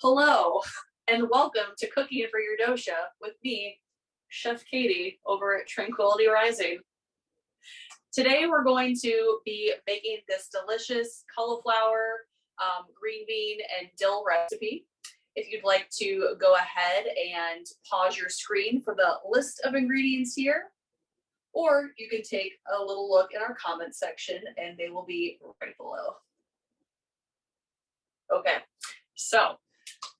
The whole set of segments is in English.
Hello, and welcome to Cooking for Your Dosha with me, Chef Katie, over at Tranquility Rising. Today we're going to be making this delicious cauliflower, green bean, and dill recipe. If you'd like to go ahead and pause your screen for the list of ingredients here, or you can take a little look in our comment section and they will be right below. Okay, so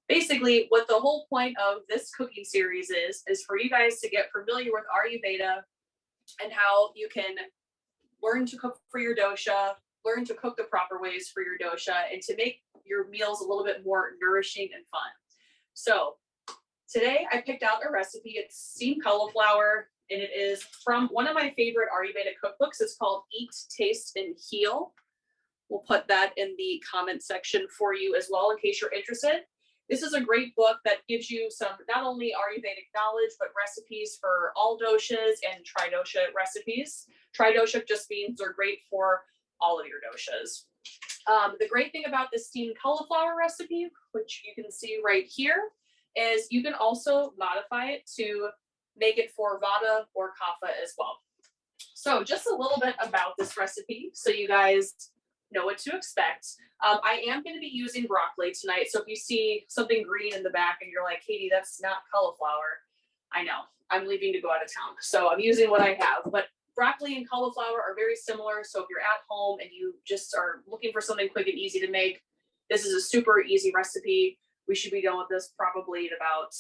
basically what the whole point of this cooking series is for you guys to get familiar with Ayurveda and how you can learn to cook for your dosha, learn to cook the proper ways for your dosha, and to make your meals a little bit more nourishing and fun. So today I picked out a recipe. It's steamed cauliflower, and it is from one of my favorite Ayurveda cookbooks. It's called Eat, Taste, and Heal. We'll put that in the comment section for you as well in case you're interested. This is a great book that gives you some not only Ayurvedic knowledge, but recipes for all doshas and tridosha recipes. Tridosha just means they're great for all of your doshas. The great thing about this steamed cauliflower recipe, which you can see right here, is you can also modify it to make it for vata or kapha as well. So just a little bit about this recipe so you guys know what to expect. I am going to be using broccoli tonight. So if you see something green in the back and you're like, Katie, that's not cauliflower. I know, I'm leaving to go out of town. So I'm using what I have, but broccoli and cauliflower are very similar. So if you're at home and you just are looking for something quick and easy to make, this is a super easy recipe. We should be done with this probably in about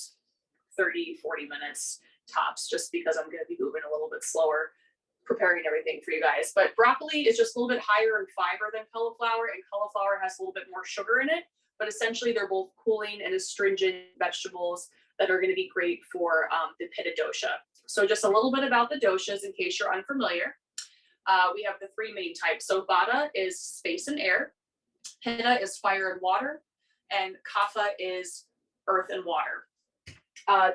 30, 40 minutes tops, just because I'm going to be moving a little bit slower preparing everything for you guys. But broccoli is just a little bit higher in fiber than cauliflower, and cauliflower has a little bit more sugar in it. But essentially, they're both cooling and astringent vegetables that are going to be great for the Pitta dosha. So just a little bit about the doshas in case you're unfamiliar. We have the three main types. So vata is space and air, Pitta is fire and water, and kapha is earth and water.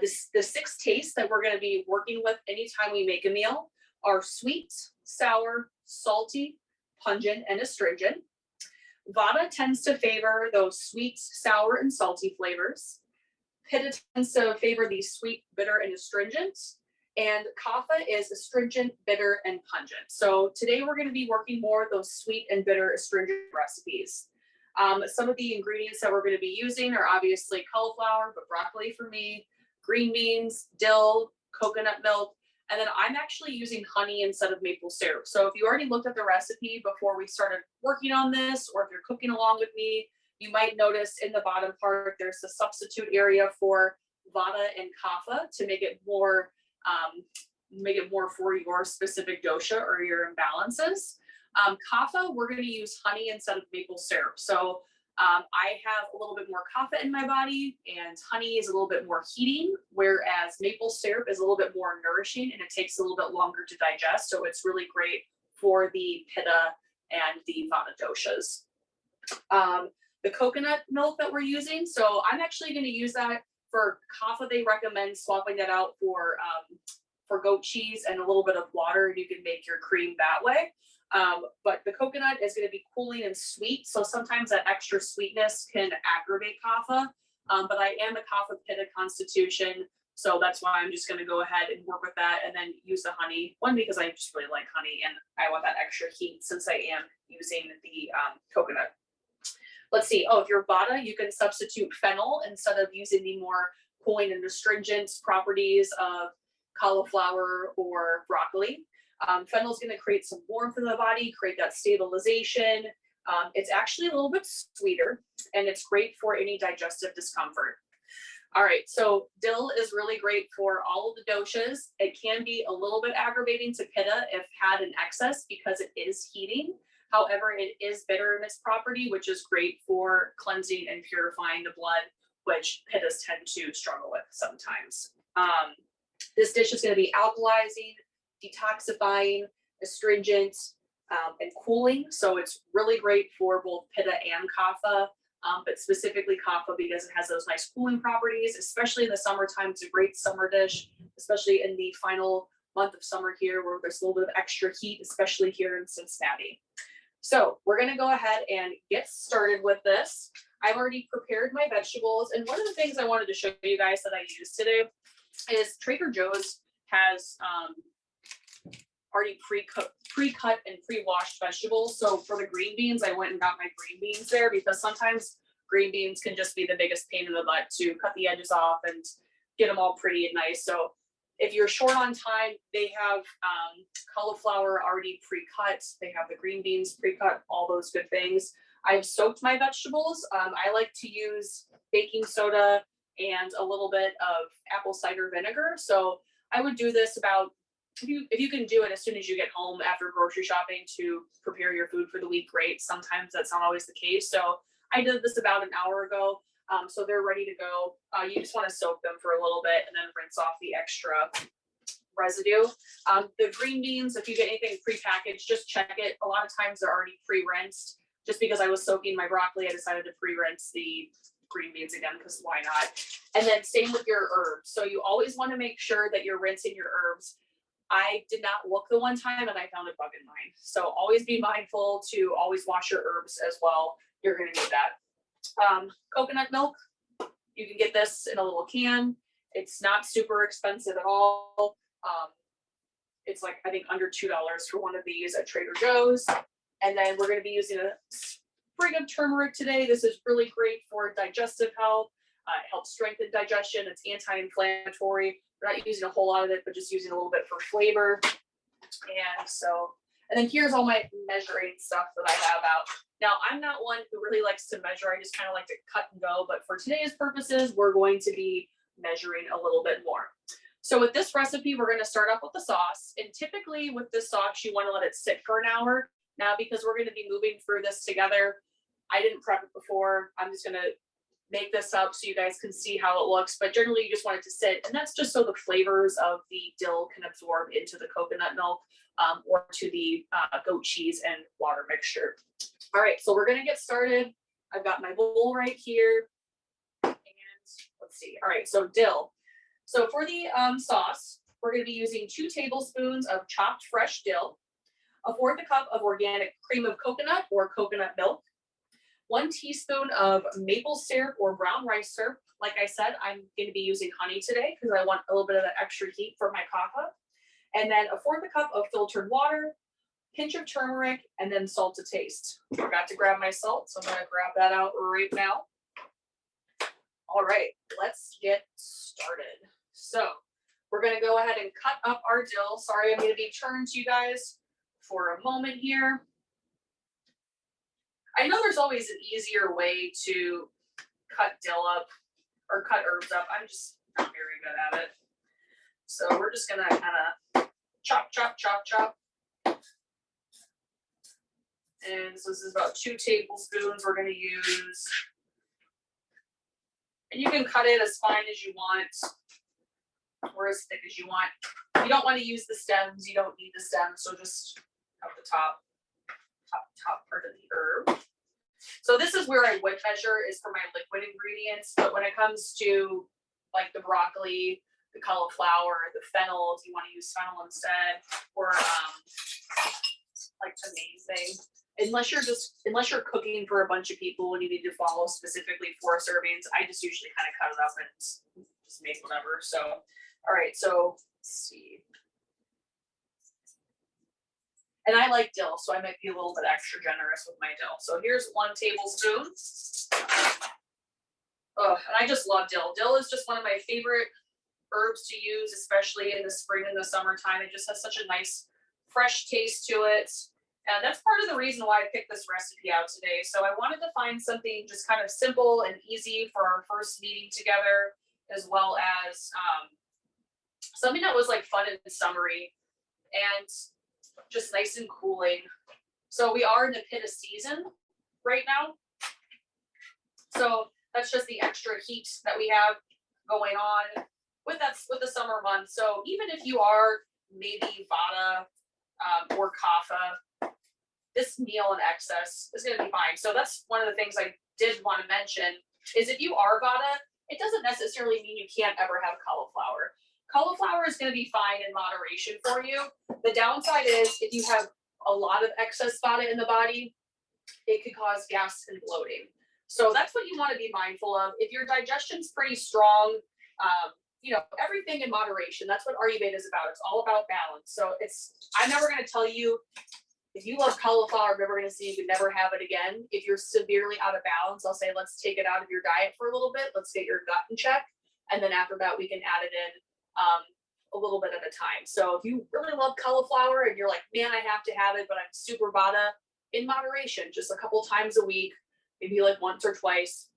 The six tastes that we're going to be working with anytime we make a meal are sweet, sour, salty, pungent, and astringent. Vata tends to favor those sweet, sour, and salty flavors. Pitta tends to favor these sweet, bitter, and astringent. And kapha is astringent, bitter, and pungent. So today we're going to be working more of those sweet and bitter astringent recipes. Some of the ingredients that we're going to be using are obviously cauliflower, but broccoli for me, green beans, dill, coconut milk, and then I'm actually using honey instead of maple syrup. So if you already looked at the recipe before we started working on this, or if you're cooking along with me, you might notice in the bottom part, there's a substitute area for vata and kapha to make it more for your specific dosha or your imbalances. Kapha, we're going to use honey instead of maple syrup. So I have a little bit more kapha in my body, and honey is a little bit more heating, whereas maple syrup is a little bit more nourishing and it takes a little bit longer to digest. So it's really great for the Pitta and the vata doshas. The coconut milk that we're using, so I'm actually going to use that for kapha. They recommend swapping that out for goat cheese and a little bit of water. You can make your cream that way. But the coconut is going to be cooling and sweet. So sometimes that extra sweetness can aggravate kapha. But I am a kapha Pitta constitution. So that's why I'm just going to go ahead and work with that and then use the honey. One, because I just really like honey and I want that extra heat since I am using the coconut. Let's see. Oh, if you're vata, you can substitute fennel instead of using the more cooling and astringent properties of cauliflower or broccoli. Fennel is going to create some warmth in the body, create that stabilization. It's actually a little bit sweeter, and it's great for any digestive discomfort. All right, so dill is really great for all of the doshas. It can be a little bit aggravating to Pitta if had in excess because it is heating. However, it is bitter in its property, which is great for cleansing and purifying the blood, which Pittas tend to struggle with sometimes. This dish is going to be alkalizing, detoxifying, astringent, and cooling. So it's really great for both Pitta and kapha, but specifically kapha because it has those nice cooling properties, especially in the summertime. It's a great summer dish, especially in the final month of summer here where there's a little bit of extra heat, especially here in Cincinnati. So we're going to go ahead and get started with this. I've already prepared my vegetables. And one of the things I wanted to show you guys that I used today is Trader Joe's has already pre-cut and pre-washed vegetables. So for the green beans, I went and got my green beans there because sometimes green beans can just be the biggest pain in the butt to cut the edges off and get them all pretty and nice. So if you're short on time, they have cauliflower already pre-cut. They have the green beans pre-cut, all those good things. I've soaked my vegetables. I like to use baking soda and a little bit of apple cider vinegar. So I would do this about, if you can do it as soon as you get home after grocery shopping to prepare your food for the week, great. Sometimes that's not always the case. So I did this about an hour ago. So they're ready to go. You just want to soak them for a little bit and then rinse off the extra residue. The green beans, if you get anything prepackaged, just check it. A lot of times they're already pre-rinsed. Just because I was soaking my broccoli, I decided to pre-rinse the green beans again because why not? And then same with your herbs. So you always want to make sure that you're rinsing your herbs. I did not look the one time and I found a bug in mine. So always be mindful to always wash your herbs as well. You're going to need that. Coconut milk, you can get this in a little can. It's not super expensive at all. It's like, I think under $2 for one of these at Trader Joe's. And then we're going to be using a sprig of turmeric today. This is really great for digestive health. It helps strengthen digestion. It's anti-inflammatory. We're not using a whole lot of it, but just using a little bit for flavor. And then here's all my measuring stuff that I have out. Now, I'm not one who really likes to measure. I just kind of like to cut and go. But for today's purposes, we're going to be measuring a little bit more. So with this recipe, we're going to start off with the sauce. And typically with this sauce, you want to let it sit for an hour. Now, because we're going to be moving through this together, I didn't prep it before. I'm just going to make this up so you guys can see how it looks. But generally, you just want it to sit. And that's just so the flavors of the dill can absorb into the coconut milk or to the goat cheese and water mixture. All right, so we're going to get started. I've got my bowl right here. And let's see. All right, so dill. So for the sauce, we're going to be using 2 tablespoons of chopped fresh dill, a 1/4 cup of organic cream of coconut or coconut milk, 1 teaspoon of maple syrup or brown rice syrup. Like I said, I'm going to be using honey today because I want a little bit of that extra heat for my kava. And then a 1/4 cup of filtered water, pinch of turmeric, and then salt to taste. Forgot to grab my salt, so I'm going to grab that out right now. All right, let's get started. So we're going to go ahead and cut up our dill. Sorry, I'm going to be turned to you guys for a moment here. I know there's always an easier way to cut dill up or cut herbs up. I'm just not very good at it. So we're just going to kind of chop, chop, chop, chop. And so this is about 2 tablespoons we're going to use. And you can cut it as fine as you want or as thick as you want. You don't want to use the stems. You don't need the stems. So just cut the top part of the herb. So this is where I would measure is for my liquid ingredients. But when it comes to like the broccoli, the cauliflower, the fennel, if you want to use fennel instead, or like the main thing. Unless you're cooking for a bunch of people and you need to follow specifically 4 servings, I just usually kind of cut it up and just make whatever. So, all right, so let's see. And I like dill, so I might be a little bit extra generous with my dill. So here's 1 tablespoon. Oh, and I just love dill. Dill is just one of my favorite herbs to use, especially in the spring and the summertime. It just has such a nice, fresh taste to it. And that's part of the reason why I picked this recipe out today. So I wanted to find something just kind of simple and easy for our first meeting together, as well as something that was like fun and summery and just nice and cooling. So we are in the pit of season right now. So that's just the extra heat that we have going on with the summer months. So even if you are maybe Vata or Kapha, this meal in excess is going to be fine. So that's one of the things I did want to mention is if you are Vata, it doesn't necessarily mean you can't ever have cauliflower. Cauliflower is going to be fine in moderation for you. The downside is if you have a lot of excess vata in the body, it could cause gas and bloating. So that's what you want to be mindful of. If your digestion's pretty strong, you know, everything in moderation. That's what Ayurveda is about. It's all about balance. So I'm never going to tell you, if you love cauliflower, I'm never going to say you can never have it again. If you're severely out of balance, I'll say, let's take it out of your diet for a little bit. Let's get your gut in check. And then after that, we can add it in a little bit at a time. So if you really love cauliflower and you're like, man, I have to have it, but I'm super vata, in moderation, just a couple times a week, maybe like once or twice.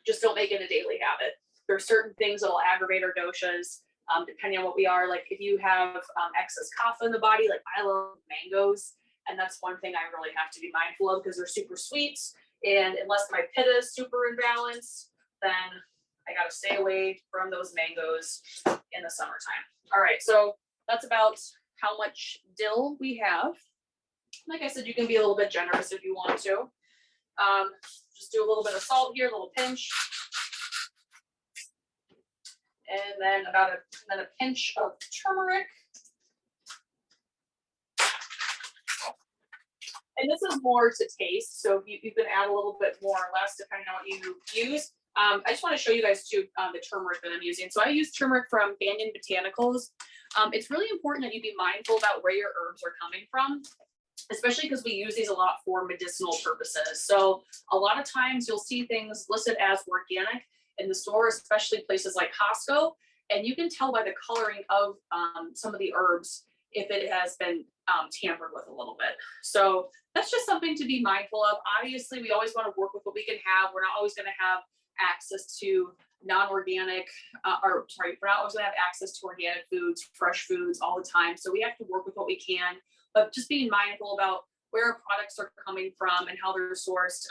Just don't make it a daily habit. There are certain things that will aggravate our doshas, depending on what we are. Like if you have excess kapha in the body, like I love mangoes, and that's one thing I really have to be mindful of because they're super sweet. And unless my pitta is super in balance, then I got to stay away from those mangoes in the summertime. All right, so that's about how much dill we have. Like I said, you can be a little bit generous if you want to. Just do a little bit of salt here, a little pinch. And then a pinch of turmeric. And this is more to taste, so you can add a little bit more or less depending on what you use. I just want to show you guys too the turmeric that I'm using. So I use turmeric from Banyan Botanicals. It's really important that you be mindful about where your herbs are coming from, especially because we use these a lot for medicinal purposes. So a lot of times you'll see things listed as organic in the store, especially places like Costco, and you can tell by the coloring of some of the herbs if it has been tampered with a little bit. So that's just something to be mindful of. Obviously, we always want to work with what we can have. We're not always going to have access to non-organic, we're not always going to have access to organic foods, fresh foods all the time. So we have to work with what we can, but just being mindful about where our products are coming from and how they're sourced.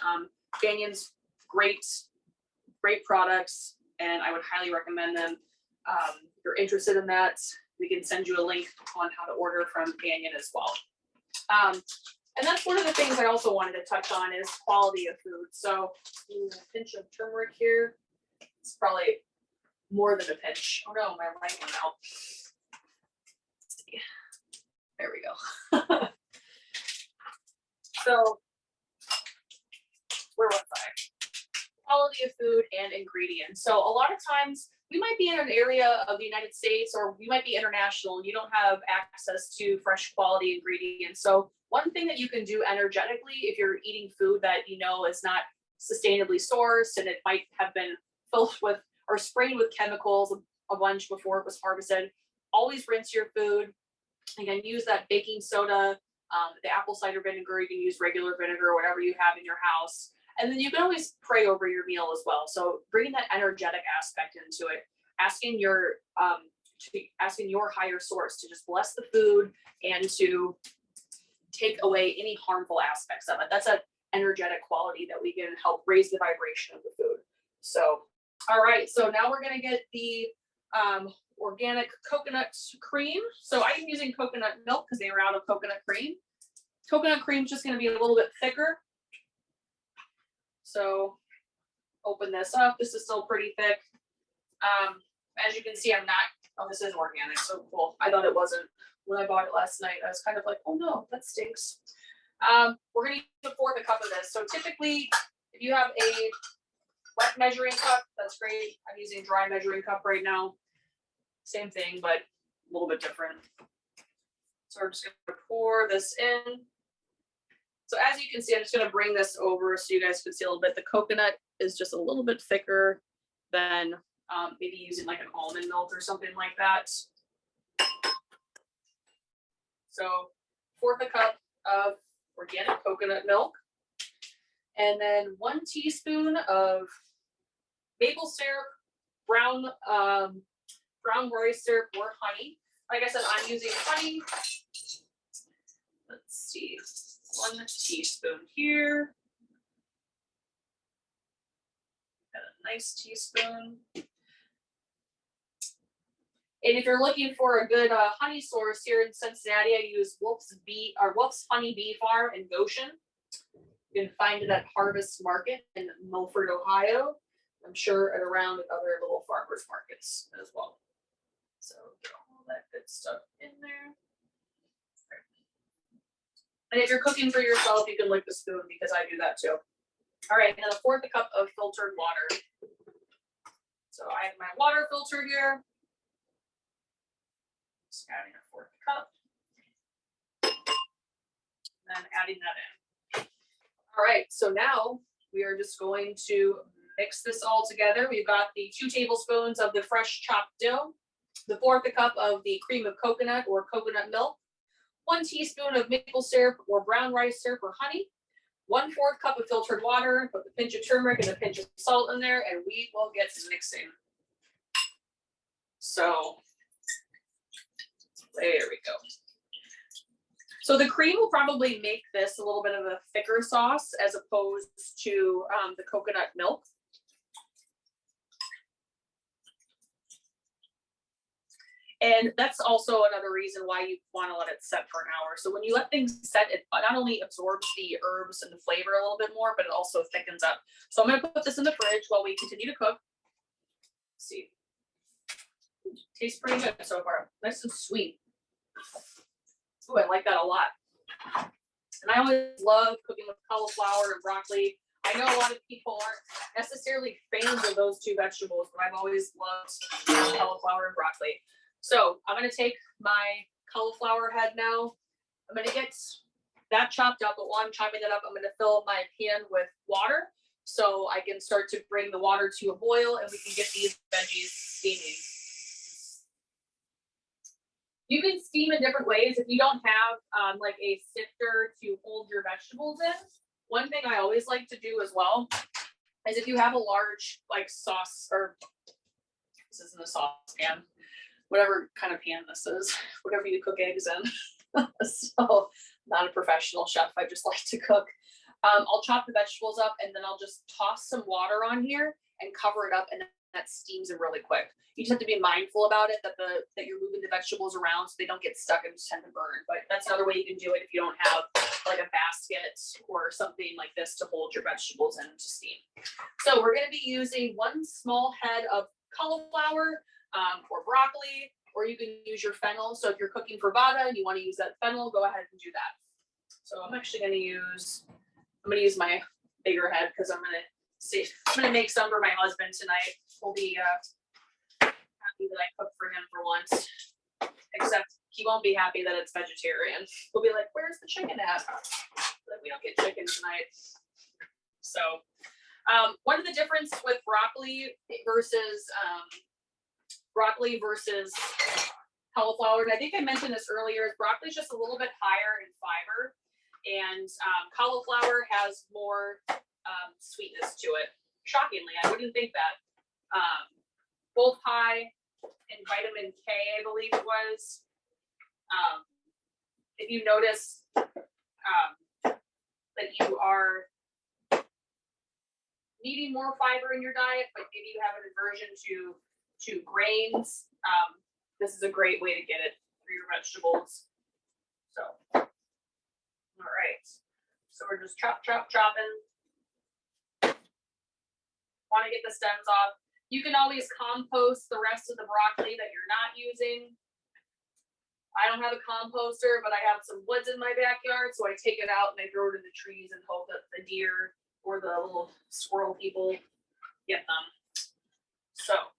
Banyan's great products, and I would highly recommend them. If you're interested in that, we can send you a link on how to order from Banyan as well. And that's one of the things I also wanted to touch on is quality of food. So a pinch of turmeric here. It's probably more than a pinch. Oh no, my light went out. Let's see. There we go. So where was I? Quality of food and ingredients. So a lot of times we might be in an area of the United States, or we might be international and you don't have access to fresh quality ingredients. So one thing that you can do energetically, if you're eating food that you know is not sustainably sourced and it might have been filled with or sprayed with chemicals a bunch before it was harvested, always rinse your food. Again, use that baking soda, the apple cider vinegar. You can use regular vinegar or whatever you have in your house. And then you can always pray over your meal as well. So bringing that energetic aspect into it, asking your higher source to just bless the food and to take away any harmful aspects of it. That's an energetic quality that we can help raise the vibration of the food. So, all right. So now we're going to get the organic coconut cream. So I'm using coconut milk because they were out of coconut cream. Coconut cream is just going to be a little bit thicker. So open this up. This is still pretty thick. As you can see, this is organic, so cool. I thought it wasn't when I bought it last night. I was kind of like, oh no, that stinks. We're gonna use a fourth a cup of this. So typically, if you have a wet measuring cup, that's great. I'm using a dry measuring cup right now. Same thing, but a little bit different. So we're just gonna pour this in. So as you can see, I'm just going to bring this over so you guys can see a little bit. The coconut is just a little bit thicker than maybe using like an almond milk or something like that. So fourth a cup of organic coconut milk. And then 1 teaspoon of maple syrup, brown rice syrup, or honey. Like I said, I'm using honey. Let's see. 1 teaspoon here. Got a nice teaspoon. And if you're looking for a good honey source here in Cincinnati, I use Wolf's Honey Bee Farm in Goshen. You can find it at Harvest Market in Milford, Ohio. I'm sure at around other little farmers markets as well. So get all that good stuff in there. And if you're cooking for yourself, you can lick the spoon because I do that too. All right, and then 1/4 cup of filtered water. So I have my water filter here. Just adding a 1/4 cup. And then adding that in. All right, so now we are just going to mix this all together. We've got the 2 tablespoons of the fresh chopped dill, the 1/4 cup of the cream of coconut or coconut milk, 1 teaspoon of maple syrup or brown rice syrup or honey, 1/4 cup of filtered water, put a pinch of turmeric and a pinch of salt in there, and we will get mixing. So there we go. So the cream will probably make this a little bit of a thicker sauce as opposed to the coconut milk. And that's also another reason why you want to let it set for an hour. So when you let things set, it not only absorbs the herbs and the flavor a little bit more, but it also thickens up. So I'm going to put this in the fridge while we continue to cook. Let's see. Tastes pretty good so far. Nice and sweet. Oh, I like that a lot. And I always love cooking with cauliflower and broccoli. I know a lot of people aren't necessarily fans of those 2 vegetables, but I've always loved cauliflower and broccoli. So I'm going to take my cauliflower head now. I'm going to get that chopped up, but while I'm chopping it up, I'm going to fill my pan with water so I can start to bring the water to a boil and we can get these veggies steaming. You can steam in different ways. If you don't have like a sifter to hold your vegetables in, one thing I always like to do as well is if you have a large like sauce, or this isn't a sauce pan, whatever kind of pan this is, whatever you cook eggs in. So not a professional chef, I just like to cook. I'll chop the vegetables up and then I'll just toss some water on here and cover it up, and that steams it really quick. You just have to be mindful about it, that you're moving the vegetables around so they don't get stuck and tend to burn. But that's another way you can do it if you don't have like a basket or something like this to hold your vegetables in to steam. So we're going to be using 1 small head of cauliflower or broccoli, or you can use your fennel. So if you're cooking for vada and you want to use that fennel, go ahead and do that. So I'm actually going to use my bigger head because I'm going to make some for my husband tonight. We'll be happy that I cooked for him for once, except he won't be happy that it's vegetarian. He'll be like, "Where's the chicken at?" Like, we don't get chicken tonight. So one of the difference with broccoli versus cauliflower, and I think I mentioned this earlier, is broccoli is just a little bit higher in fiber, and cauliflower has more sweetness to it. Shockingly, I wouldn't think that. Both high in vitamin K, I believe it was. If you notice that you are needing more fiber in your diet, but maybe you have an aversion to grains, this is a great way to get it through your vegetables. So, all right. So we're just chopping. Want to get the stems off. You can always compost the rest of the broccoli that you're not using. I don't have a composter, but I have some woods in my backyard, so I take it out and I throw it in the trees and hope that the deer or the little squirrel people get them. So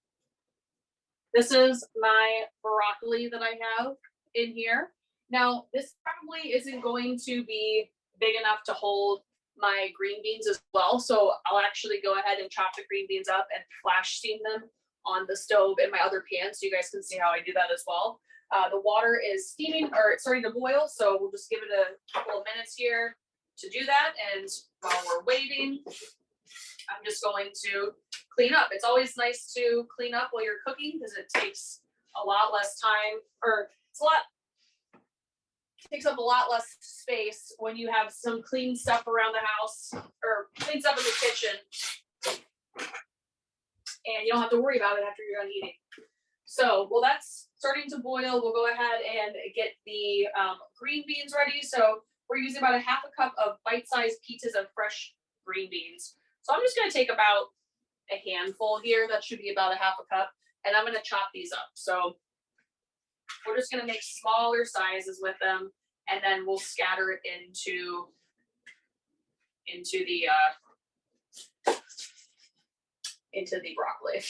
this is my broccoli that I have in here. Now, this probably isn't going to be big enough to hold my green beans as well. So I'll actually go ahead and chop the green beans up and flash steam them on the stove in my other pan, so you guys can see how I do that as well. The water is steaming, or it's starting to boil, so we'll just give it a couple of minutes here to do that. And while we're waiting, I'm just going to clean up. It's always nice to clean up while you're cooking because it takes a lot less time, or takes up a lot less space when you have some clean stuff around the house or clean stuff in the kitchen, and you don't have to worry about it after you're done eating. So, well, that's starting to boil. We'll go ahead and get the green beans ready. So we're using about a 1/2 cup of bite-sized pieces of fresh green beans. So I'm just going to take about a handful here. That should be about a 1/2 cup. And I'm going to chop these up. So we're just going to make smaller sizes with them. and then we'll scatter it into the broccoli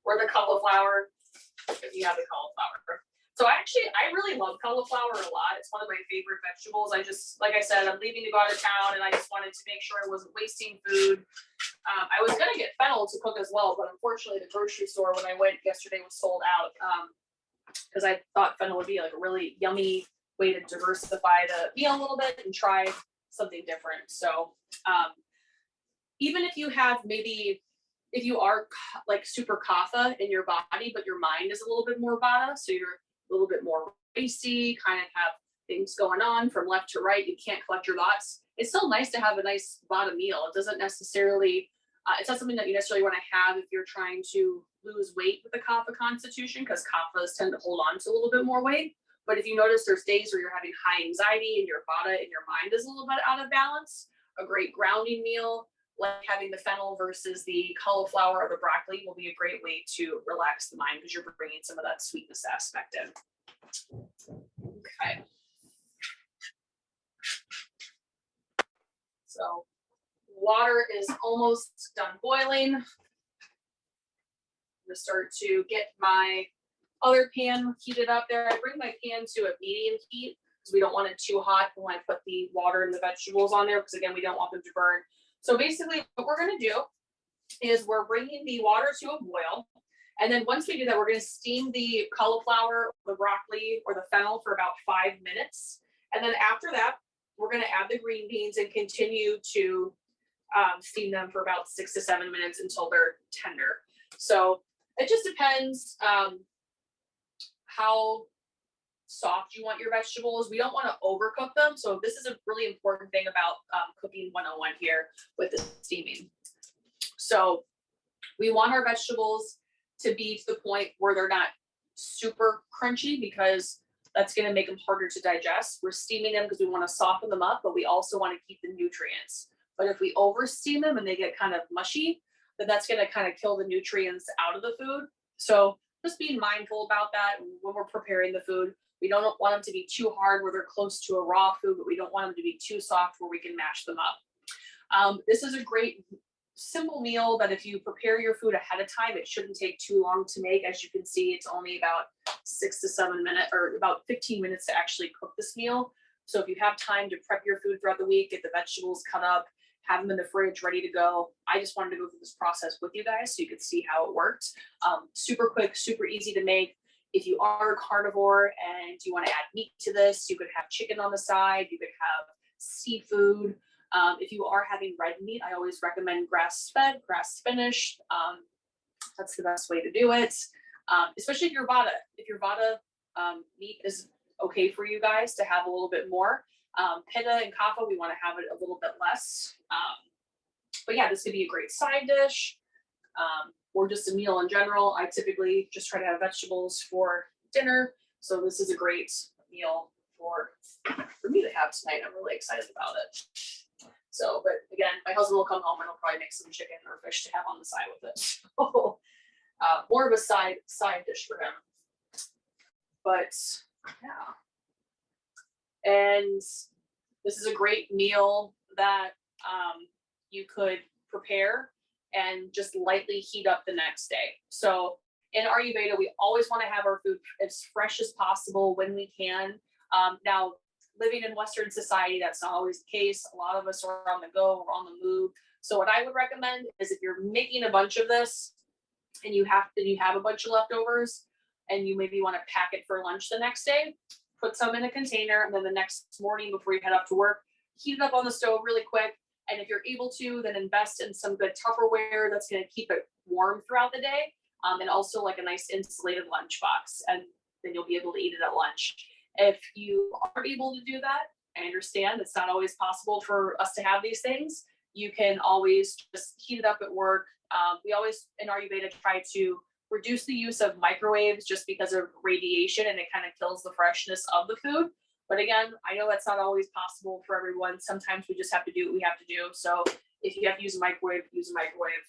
or the cauliflower if you have the cauliflower. So I really love cauliflower a lot. It's one of my favorite vegetables. Like I said, I'm leaving to go out of town, and I just wanted to make sure I wasn't wasting food. I was gonna get fennel to cook as well, but unfortunately the grocery store when I went yesterday was sold out, because I thought fennel would be like a really yummy way to diversify the meal a little bit and try something different. So even if you have if you are like super kapha in your body, but your mind is a little bit more vata, so you're a little bit more racy, kind of have things going on from left to right, you can't collect your thoughts. It's still nice to have a nice vata meal. It doesn't necessarily, it's not something that you necessarily want to have if you're trying to lose weight with a kapha constitution, because kaphas tend to hold on to a little bit more weight. But if you notice there's days where you're having high anxiety and your vata and your mind is a little bit out of balance, a great grounding meal like having the fennel versus the cauliflower or the broccoli will be a great way to relax the mind, because you're bringing some of that sweetness aspect in. Okay. So water is almost done boiling. I'm gonna start to get my other pan heated up there. I bring my pan to a medium heat because we don't want it too hot when I put the water and the vegetables on there, because again, we don't want them to burn. So basically what we're going to do is we're bringing the water to a boil. And then once we do that, we're going to steam the cauliflower, the broccoli, or the fennel for about 5 minutes. And then after that, we're going to add the green beans and continue to steam them for about 6 to 7 minutes until they're tender. So it just depends how soft you want your vegetables. We don't want to overcook them. So this is a really important thing about cooking 101 here with the steaming. So we want our vegetables to be to the point where they're not super crunchy, because that's going to make them harder to digest. We're steaming them because we want to soften them up, but we also want to keep the nutrients. But if we over steam them and they get kind of mushy, then that's going to kind of kill the nutrients out of the food. So just being mindful about that when we're preparing the food. We don't want them to be too hard where they're close to a raw food, but we don't want them to be too soft where we can mash them up. This is a great simple meal that if you prepare your food ahead of time, it shouldn't take too long to make. As you can see, it's only about 6 to 7 minutes, or about 15 minutes to actually cook this meal. So if you have time to prep your food throughout the week, get the vegetables cut up, have them in the fridge ready to go. I just wanted to go through this process with you guys so you could see how it worked. Super quick, super easy to make. If you are a carnivore and you want to add meat to this, you could have chicken on the side, you could have seafood. If you are having red meat, I always recommend grass-fed, grass-finished. That's the best way to do it, especially if your vata. If your vata meat is okay for you guys to have a little bit more. Pitta and kapha, we want to have it a little bit less. But yeah, this could be a great side dish. Or just a meal in general. I typically just try to have vegetables for dinner. So this is a great meal for me to have tonight. I'm really excited about it. So, but again, my husband will come home and he'll probably make some chicken or fish to have on the side with it. More of a side dish for him. But yeah. And this is a great meal that you could prepare and just lightly heat up the next day. So in Ayurveda, we always want to have our food as fresh as possible when we can. Now, living in Western society, that's not always the case. A lot of us are on the go, we're on the move. So what I would recommend is if you're making a bunch of this and you have a bunch of leftovers and you maybe want to pack it for lunch the next day, put some in a container, and then the next morning before you head up to work, heat it up on the stove really quick. And if you're able to, then invest in some good Tupperware that's going to keep it warm throughout the day. And also like a nice insulated lunchbox. And then you'll be able to eat it at lunch. If you aren't able to do that, I understand it's not always possible for us to have these things. You can always just heat it up at work. We always, in Ayurveda, try to reduce the use of microwaves just because of radiation, and it kind of kills the freshness of the food. But again, I know that's not always possible for everyone. Sometimes we just have to do what we have to do. So if you have to use a microwave, use a microwave.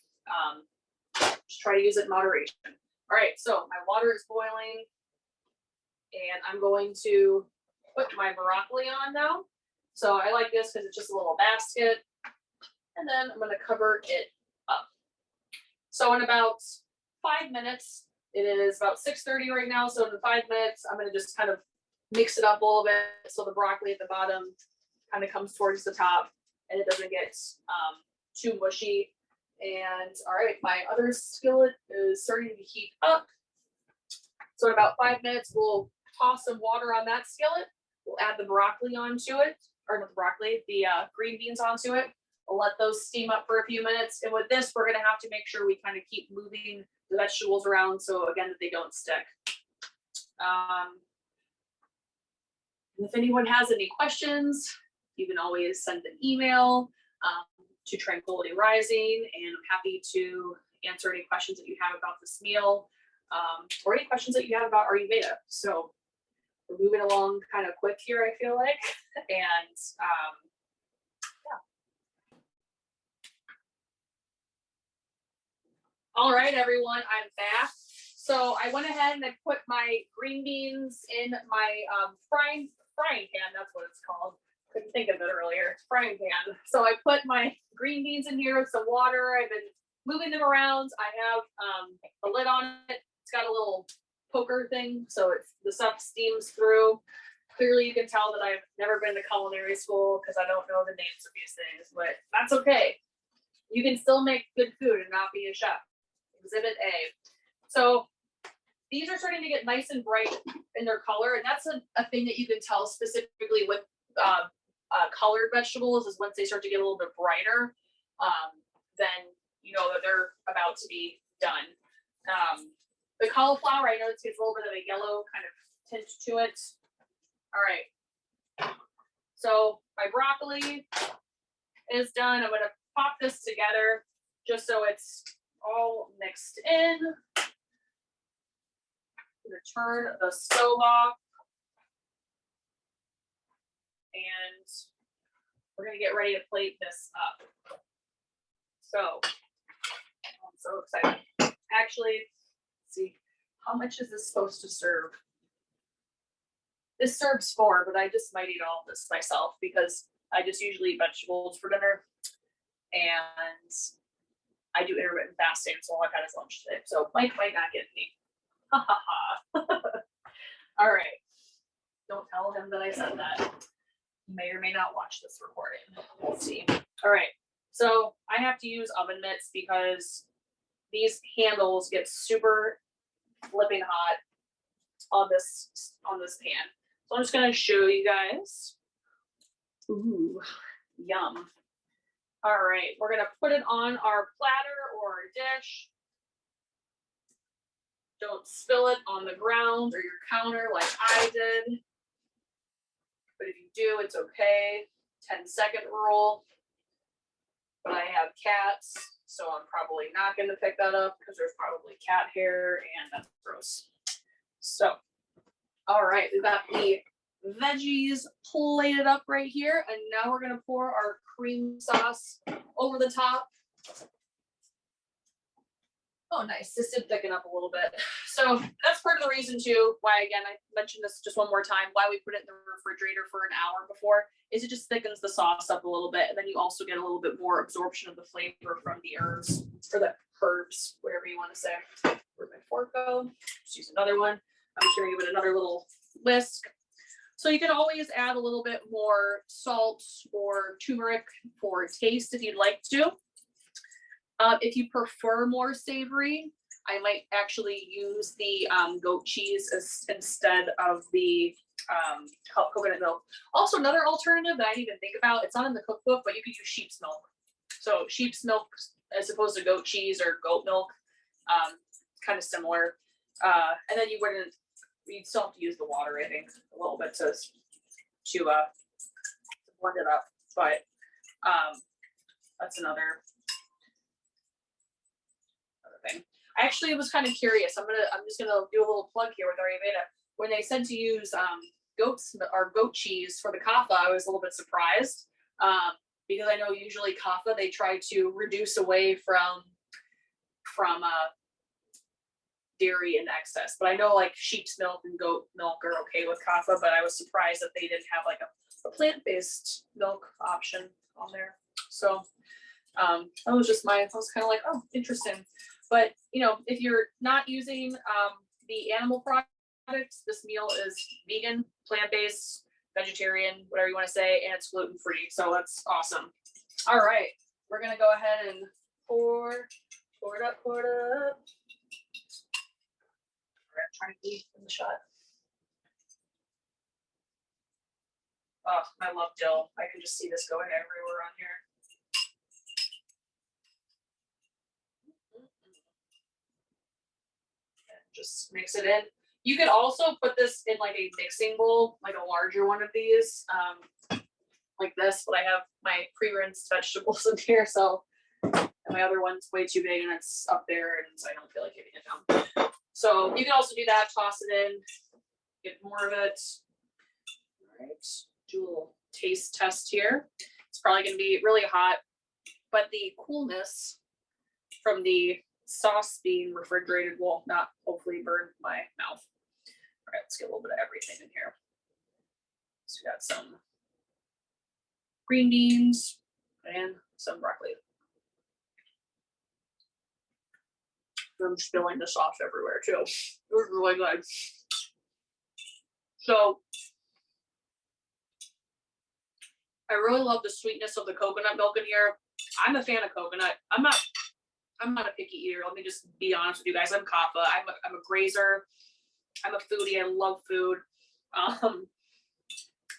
Just try to use it in moderation. All right, so my water is boiling, and I'm going to put my broccoli on now. So I like this because it's just a little basket. And then I'm going to cover it up. So in about 5 minutes, it is about 6:30 right now. So in 5 minutes, I'm going to just kind of mix it up a little bit so the broccoli at the bottom kind of comes towards the top and it doesn't get too mushy. And all right, my other skillet is starting to heat up. So in about 5 minutes, we'll toss some water on that skillet. We'll add the broccoli onto it, or not the broccoli, the green beans onto it. We'll let those steam up for a few minutes. And with this, we're going to have to make sure we kind of keep moving the vegetables around so, again, that they don't stick. And if anyone has any questions, you can always send an email to Tranquility Rising, and I'm happy to answer any questions that you have about this meal or any questions that you have about Ayurveda. So we're moving along kind of quick here, I feel like. And yeah. All right, everyone, I'm back. So I went ahead and I put my green beans in my frying pan. That's what it's called. Couldn't think of it earlier. It's frying pan. So I put my green beans in here with some water. I've been moving them around. I have a lid on it. It's got a little poker thing, so it's the stuff steams through. Clearly, you can tell that I've never been to culinary school because I don't know the names of these things, but that's okay. You can still make good food and not be a chef. Exhibit A. So these are starting to get nice and bright in their color, and that's a thing that you can tell specifically with colored vegetables is once they start to get a little bit brighter, then you know that they're about to be done. The cauliflower, I know it gets a little bit of a yellow kind of tint to it. All right. So my broccoli is done. I'm going to pop this together just so it's all mixed in. I'm going to turn the stove off. And we're going to get ready to plate this up. So I'm so excited. Actually, let's see, how much is this supposed to serve? This serves 4, but I just might eat all of this myself because I just usually eat vegetables for dinner. And I do intermittent fasting, so I've had his lunch today. So Mike might not get me. Ha ha ha. All right. Don't tell him that I said that. You may or may not watch this recording. We'll see. All right. So I have to use oven mitts because these handles get super flipping hot on this pan. So I'm just going to show you guys. Ooh, yum. All right, we're going to put it on our platter or our dish. Don't spill it on the ground or your counter like I did. But if you do, it's okay. 10-second rule. But I have cats, so I'm probably not going to pick that up because there's probably cat hair and that's gross. So, all right, we've got the veggies plated up right here, and now we're going to pour our cream sauce over the top. Oh, nice. This did thicken up a little bit. So that's part of the reason too why, again, I mentioned this just one more time, why we put it in the refrigerator for an hour before is it just thickens the sauce up a little bit. And then you also get a little bit more absorption of the flavor from the herbs or the herbs, whatever you want to say. Where'd my fork go? Just use another one. I'm just going to give it another little whisk. So you can always add a little bit more salt or turmeric for taste if you'd like to. If you prefer more savory, I might actually use the goat cheese instead of the coconut milk. Also, another alternative that I didn't even think about, it's not in the cookbook, but you could use sheep's milk. So sheep's milk as opposed to goat cheese or goat milk, kind of similar. And then you'd still have to use the water, I think, a little bit to blend it up. But that's another thing. I actually was kind of curious. I'm just gonna do a little plug here with Ayurveda. When they said to use goat cheese for the kapha, I was a little bit surprised because I know usually kapha they try to reduce away from dairy in excess. But I know like sheep's milk and goat milk are okay with kapha, but I was surprised that they didn't have like a plant-based milk option on there. So that was just I was kind of like, oh, interesting. But you know, if you're not using the animal products, this meal is vegan, plant-based, vegetarian, whatever you want to say, and it's gluten-free. So that's awesome. All right, we're gonna go ahead and pour it up. All right, trying to eat in the shot. Oh, I love dill. I can just see this going everywhere on here. Just mix it in. You could also put this in like a mixing bowl, like a larger one of these, like this, but I have my pre-rinsed vegetables in here, so my other one's way too big and it's up there, and so I don't feel like getting it down. So you can also do that, toss it in, get more of it. All right, do a little taste test here. It's probably gonna be really hot, but the coolness from the sauce being refrigerated will not hopefully burn my mouth. All right, let's get a little bit of everything in here. So we got some green beans and some broccoli. I'm spilling the sauce everywhere too. It was really good. So I really love the sweetness of the coconut milk in here. I'm a fan of coconut. I'm not a picky eater. Let me just be honest with you guys. I'm kapha. I'm a grazer. I'm a foodie. I love food.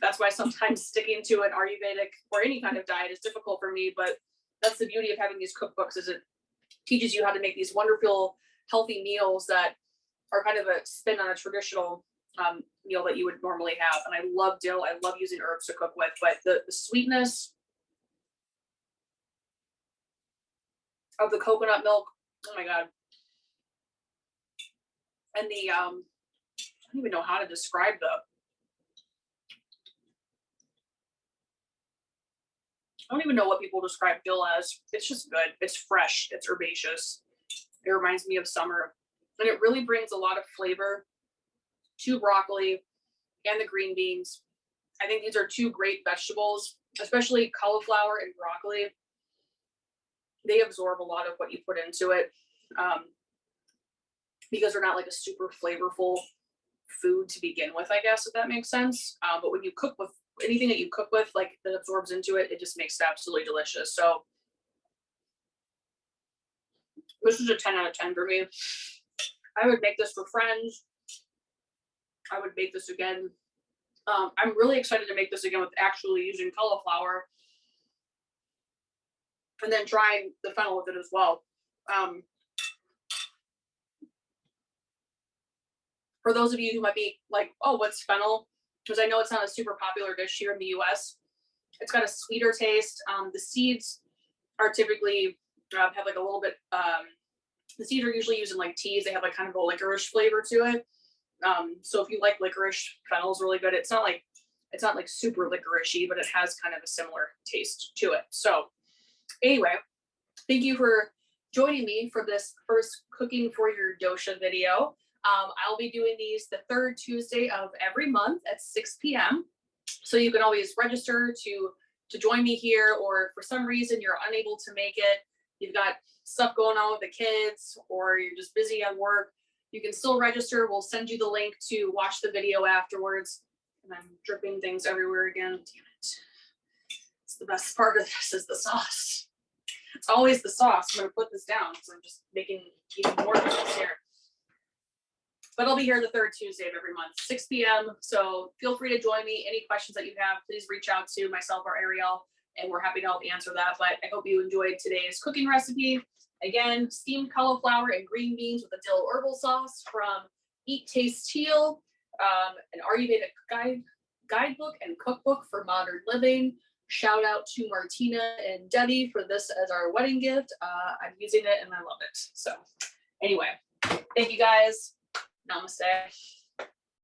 That's why sometimes sticking to an Ayurvedic or any kind of diet is difficult for me. But that's the beauty of having these cookbooks, is it teaches you how to make these wonderful, healthy meals that are kind of a spin on a traditional meal that you would normally have. And I love dill. I love using herbs to cook with. But the sweetness of the coconut milk, oh my god. And the I don't even know how to describe I don't even know what people describe dill as. It's just good. It's fresh. It's herbaceous. It reminds me of summer, and it really brings a lot of flavor to broccoli and the green beans. I think these are two great vegetables, especially cauliflower and broccoli. They absorb a lot of what you put into it, because they're not like a super flavorful food to begin with, I guess, if that makes sense. But when you cook with anything that you cook with, like that absorbs into it, it just makes it absolutely delicious. So this is a 10 out of 10 for me. I would make this for friends. I would make this again. I'm really excited to make this again with actually using cauliflower, and then trying the fennel with it as well. For those of you who might be like, oh, what's fennel? Because I know it's not a super popular dish here in the US. It's got a sweeter taste. The seeds are typically have like a little bit, the seeds are usually used in like teas. They have like kind of a licorice flavor to it. So if you like licorice, fennel is really good. It's not like super licoricey, but it has kind of a similar taste to it. So anyway, thank you for joining me for this first cooking for your dosha video. I'll be doing these the third Tuesday of every month at 6 p.m. So you can always register to join me here, or for some reason you're unable to make it, you've got stuff going on with the kids, or you're just busy at work, you can still register. We'll send you the link to watch the video afterwards. And I'm dripping things everywhere again. Damn it. It's the best part of this is the sauce. It's always the sauce. I'm going to put this down because I'm just making even more of this here. But I'll be here the third Tuesday of every month, 6 p.m. So feel free to join me. Any questions that you have, please reach out to myself or Ariel, and we're happy to help answer that. But I hope you enjoyed today's cooking recipe. Again, steamed cauliflower and green beans with a dill herbal sauce from Eat, Taste, Heal, an Ayurveda guidebook and cookbook for modern living. Shout out to Martina and Debbie for this as our wedding gift. I'm using it and I love it. So anyway, thank you guys. Namaste.